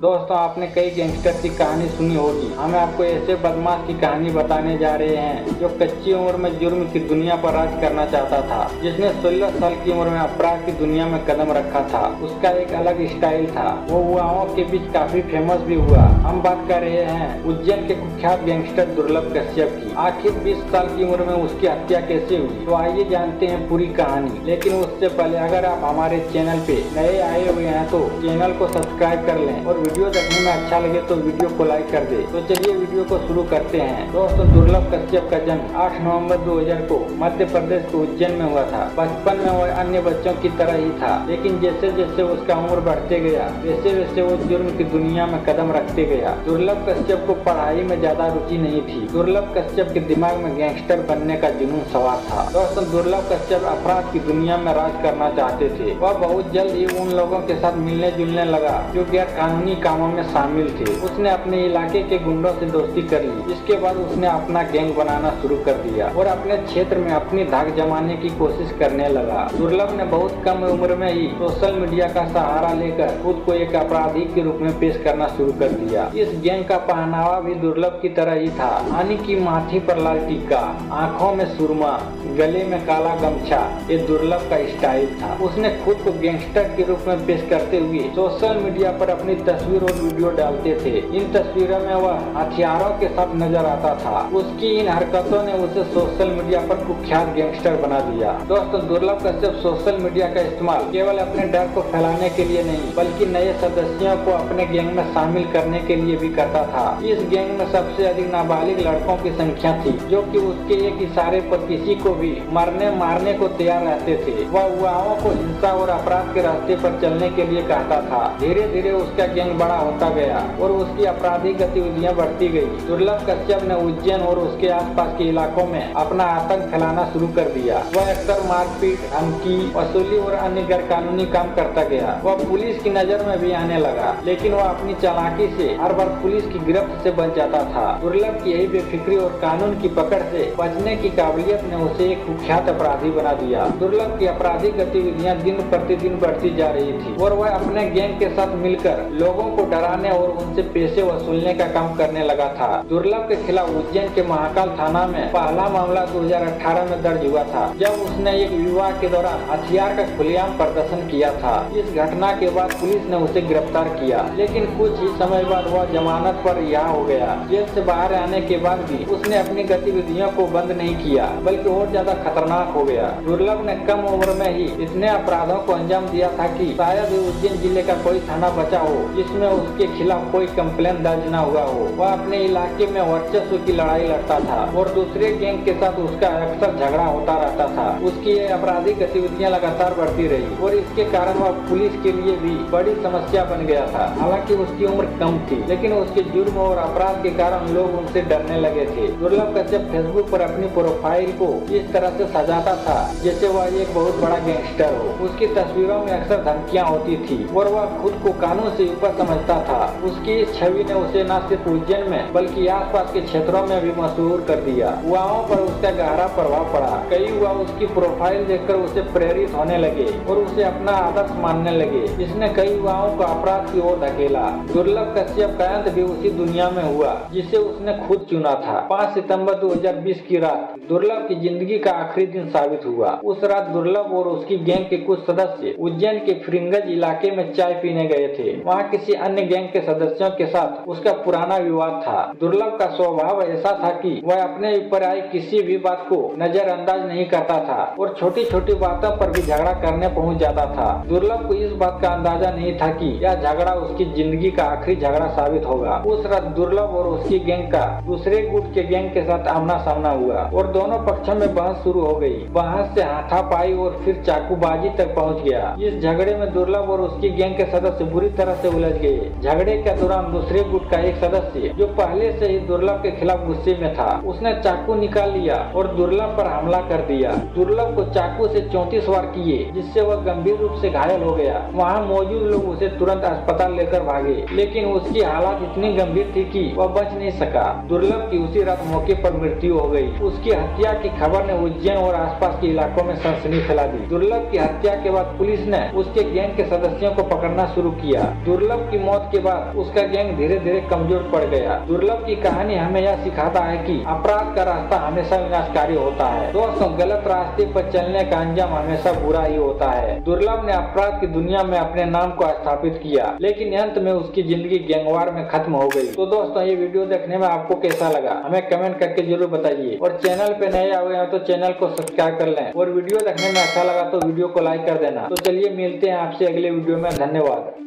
दोस्तों, आपने कई गैंगस्टर की कहानी सुनी होगी। हम आपको ऐसे बदमाश की कहानी बताने जा रहे हैं जो कच्ची उम्र में जुर्म की दुनिया पर राज करना चाहता था, जिसने 16 साल की उम्र में अपराध की दुनिया में कदम रखा था। उसका एक अलग स्टाइल था, वो युवाओं के बीच काफी फेमस भी हुआ। हम बात कर रहे हैं उज्जैन के कुख्यात गैंगस्टर दुर्लभ कश्यप की। आखिर 20 साल की उम्र में उसकी हत्या कैसे हुई, तो आइए जानते हैं पूरी कहानी। लेकिन उससे पहले अगर आप हमारे चैनल पे नए आए हुए हैं तो चैनल को सब्सक्राइब कर लें और वीडियो देखने में अच्छा लगे तो वीडियो को लाइक कर दे। तो चलिए वीडियो को शुरू करते हैं। दोस्तों, दुर्लभ कश्यप का जन्म 8 नवंबर 2000 को मध्य प्रदेश के उज्जैन में हुआ था। बचपन में वह अन्य बच्चों की तरह ही था, लेकिन जैसे जैसे उसका उम्र बढ़ते गया वैसे वैसे वो जुर्म की दुनिया में कदम रखते गया। दुर्लभ कश्यप को पढ़ाई में ज्यादा रुचि नहीं थी। दुर्लभ कश्यप के दिमाग में गैंगस्टर बनने का जुनून सवार था। दोस्तों, दुर्लभ कश्यप अपराध की दुनिया में राज करना चाहते थे। वह बहुत जल्द ही उन लोगों के साथ मिलने जुलने लगा जो गैर कानूनी कामों में शामिल थे। उसने अपने इलाके के गुंडों से दोस्ती कर ली। इसके बाद उसने अपना गैंग बनाना शुरू कर दिया और अपने क्षेत्र में अपनी धाक जमाने की कोशिश करने लगा। दुर्लभ ने बहुत कम उम्र में ही सोशल मीडिया का सहारा लेकर खुद को एक अपराधी के रूप में पेश करना शुरू कर दिया। इस गैंग का पहनावा भी दुर्लभ की तरह ही था। यानी कि माथे पर लाल टीका, आँखों में सुरमा, गले में काला गमछा, ये दुर्लभ का स्टाइल था। उसने खुद को गैंगस्टर के रूप में पेश करते हुए सोशल मीडिया पर अपनी तस्वीर और वीडियो डालते थे। इन तस्वीरों में वह हथियारों के साथ नजर आता था। उसकी इन हरकतों ने उसे सोशल मीडिया पर कुख्यात गैंगस्टर बना दिया। दोस्तों, दुर्लभ कश्यप सोशल मीडिया का इस्तेमाल केवल अपने डर को फैलाने के लिए नहीं बल्कि नए सदस्यों को अपने गैंग में शामिल करने के लिए भी करता था। इस गैंग में सबसे अधिक नाबालिग लड़कों की संख्या थी, जो कि उसके एक इशारे पर किसी को भी मारने को तैयार रहते थे। वह युवाओं को हिंसा और अपराध के रास्ते पर चलने के लिए कहता था। धीरे धीरे उसका गैंग बड़ा होता गया और उसकी आपराधिक गतिविधियां बढ़ती गई। दुर्लभ कश्यप ने उज्जैन और उसके आसपास के इलाकों में अपना आतंक फैलाना शुरू कर दिया। वह अक्सर मारपीट, धमकी, वसूली और अन्य गैर कानूनी काम करता गया। वह पुलिस की नजर में भी आने लगा, लेकिन वह अपनी चालाकी से हर बार पुलिस की गिरफ्त से बच जाता था। दुर्लभ की यही बेफिक्री और कानून की पकड़ से बचने की काबिलियत ने उसे एक कुख्यात अपराधी बना दिया। दुर्लभ की आपराधिक गतिविधियां दिन प्रतिदिन बढ़ती जा रही थी और वह अपने गैंग के साथ मिलकर लोगों को डराने और उनसे पैसे वसूलने का काम करने लगा था। दुर्लभ के खिलाफ उज्जैन के महाकाल थाना में पहला मामला 2018 में दर्ज हुआ था, जब उसने एक विवाह के दौरान हथियार का खुलेआम प्रदर्शन किया था। इस घटना के बाद पुलिस ने उसे गिरफ्तार किया, लेकिन कुछ ही समय बाद वह जमानत पर रिहा हो गया। जेल से बाहर आने के बाद भी उसने अपनी गतिविधियों को बंद नहीं किया, बल्कि और ज्यादा खतरनाक हो गया। दुर्लभ ने कम उम्र में ही इतने अपराधों को अंजाम दिया था कि शायद ही उज्जैन जिले का कोई थाना बचा हो जिसमें उसके खिलाफ कोई कंप्लेंट दर्ज न हुआ हो। वह अपने इलाके में वर्चस्व की लड़ाई लड़ता था और दूसरे गैंग के साथ उसका अक्सर झगड़ा होता रहता था। उसकी ये आपराधिक गतिविधियां लगातार बढ़ती रही और इसके कारण वह पुलिस के लिए भी बड़ी समस्या बन गया था। हालांकि उसकी उम्र कम थी, लेकिन उसके जुर्म और अपराध के कारण लोग उनसे डरने लगे थे। दुर्लभ कश्यप फेसबुक पर अपनी प्रोफाइल को इस तरह से सजाता था जैसे वह एक बहुत बड़ा गैंगस्टर हो। उसकी तस्वीरों में अक्सर धमकियां होती थी और वह खुद को कानून से ऊपर समझता था। उसकी इस छवि ने उसे न सिर्फ उज्जैन में बल्कि आसपास के क्षेत्रों में भी मशहूर कर दिया। युवाओं पर उसका गहरा प्रभाव पड़ा। कई युवा उसकी प्रोफाइल देखकर उसे प्रेरित होने लगे और उसे अपना आदर्श मानने लगे। इसने कई युवाओं को अपराध की ओर धकेला। दुर्लभ कश्यप का अंत भी उसी दुनिया में हुआ जिसे उसने खुद चुना था। 5 सितंबर 2020 की रात दुर्लभ की जिंदगी का आखिरी दिन साबित हुआ। उस रात दुर्लभ और उसकी गैंग के कुछ सदस्य उज्जैन के फिरिंगज इलाके में चाय पीने गए थे। वहाँ किसी अन्य गैंग के सदस्यों के साथ उसका पुराना विवाद था। दुर्लभ का स्वभाव ऐसा था कि वह अपने ऊपर आई किसी भी बात को नजरअंदाज नहीं करता था और छोटी छोटी बातों पर भी झगड़ा करने पहुंच जाता था। दुर्लभ को इस बात का अंदाजा नहीं था कि यह झगड़ा उसकी जिंदगी का आखिरी झगड़ा साबित होगा। उस रात दुर्लभ और उसकी गैंग का दूसरे गुट के गैंग के साथ आमना सामना हुआ और दोनों पक्षों में बहस शुरू हो गई। बहस से हाथापाई और फिर चाकूबाजी तक पहुंच गया। इस झगड़े में दुर्लभ और उसकी गैंग के सदस्य बुरी तरह से उलझ गए। झगड़े के दौरान दूसरे गुट का एक सदस्य जो पहले से ही दुर्लभ के खिलाफ गुस्से में था, उसने चाकू निकाल लिया और दुर्लभ पर हमला कर दिया। दुर्लभ को चाकू से 34 वार किए, जिससे वह गंभीर रूप से घायल हो गया। वहाँ मौजूद लोग उसे तुरंत अस्पताल लेकर भागे, लेकिन उसकी हालत इतनी गंभीर थी कि वह बच नहीं सका। दुर्लभ की उसी रात मौके पर मृत्यु हो गई। उसकी हत्या की खबर ने उज्जैन और आसपास के इलाकों में सनसनी फैला दी। दुर्लभ की हत्या के बाद पुलिस ने उसके गैंग के सदस्यों को पकड़ना शुरू किया। दुर्लभ की मौत के बाद उसका गैंग धीरे धीरे कमजोर पड़ गया। दुर्लभ की कहानी हमें यह सिखाता है कि अपराध का रास्ता हमेशा विनाशकारी होता है। दोस्तों, गलत रास्ते पर चलने का अंजाम हमेशा बुरा ही होता है। दुर्लभ ने अपराध की दुनिया में अपने नाम को स्थापित किया, लेकिन अंत में उसकी जिंदगी गैंगवार में खत्म हो गई। तो दोस्तों, ये वीडियो देखने में आपको कैसा लगा हमें कमेंट करके जरूर बताइए, और चैनल पे नए आए हुए हैं तो चैनल को सब्सक्राइब कर लें, और वीडियो देखने में अच्छा लगा तो वीडियो को लाइक कर देना। तो चलिए मिलते हैं आपसे अगले वीडियो में। धन्यवाद।